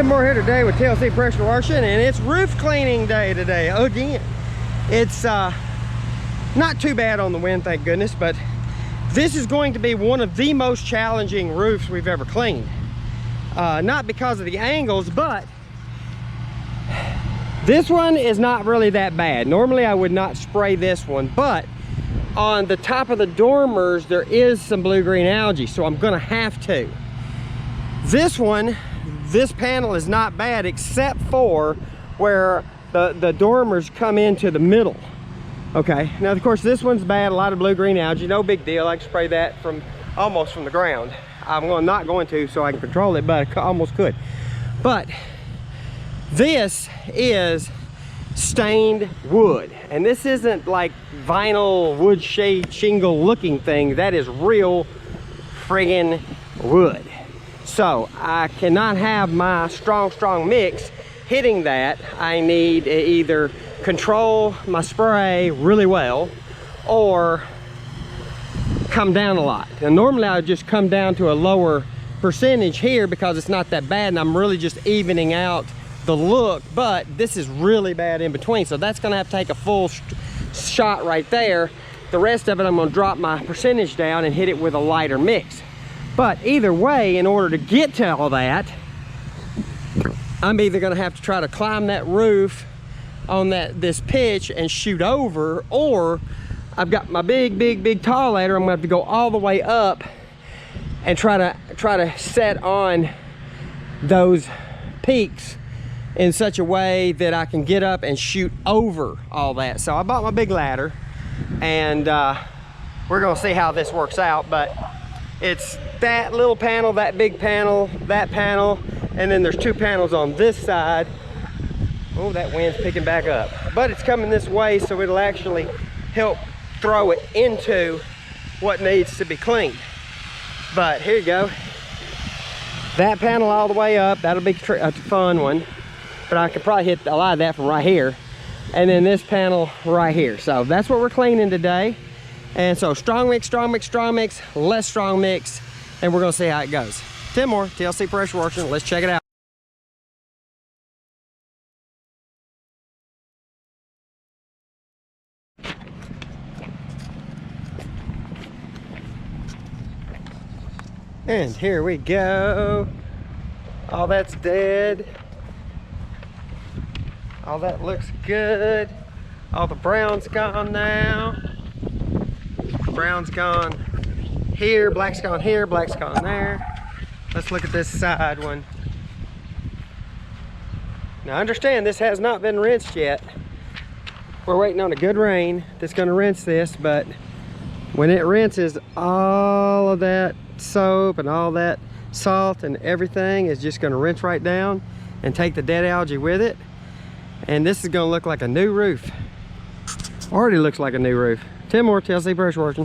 Tim Moore here today with TLC Pressure Washing, and it's roof cleaning day today again. It's not too bad on the wind, thank goodness, but this is going to be one of the most challenging roofs we've ever cleaned. Not because of the angles, but this one is not really that bad. Normally I would not spray this one, but on the top of the dormers there is some blue-green algae, so I'm gonna have to. This one, this panel is not bad except for where the dormers come into the middle. Okay, now of course this one's bad, a lot of blue-green algae, no big deal. I can spray that from almost from the ground. I'm not going to so I can control it, but I almost could. But this is stained wood, and this isn't like vinyl wood shade shingle looking thing. That is real friggin' wood. So I cannot have my strong mix hitting that. I need to either control my spray really well or come down a lot. And normally I would just come down to a lower percentage here because it's not that bad and I'm really just evening out the look, but this is really bad in between, so that's gonna have to take a full shot right there. The rest of it I'm gonna drop my percentage down and hit it with a lighter mix. But either way, in order to get to all that, I'm either gonna have to try to climb that roof on this pitch and shoot over, or I've got my big tall ladder. I'm gonna have to go all the way up and try to set on those peaks in such a way that I can get up and shoot over all that. So I bought my big ladder, and we're gonna see how this works out. But it's that little panel, that big panel, that panel, and then there's two panels on this side. Oh, that wind's picking back up. But it's coming this way, so it'll actually help throw it into what needs to be cleaned. But here you go. That panel all the way up, that'll be a fun one. But I could probably hit a lot of that from right here. And then this panel right here. So that's what we're cleaning today. And so strong mix, less strong mix, and we're gonna see how it goes. Tim Moore, TLC Pressure Washing, let's check it out. And here we go. All that's dead. All that looks good. All the brown's gone now. Brown's gone here, black's gone here, black's gone there. Let's look at this side one. Now understand, this has not been rinsed yet. We're waiting on a good rain that's gonna rinse this, but when it rinses, all of that soap and all that salt and everything is just gonna rinse right down and take the dead algae with it. And this is gonna look like a new roof. Already looks like a new roof. Tim Moore, TLC Pressure Washing.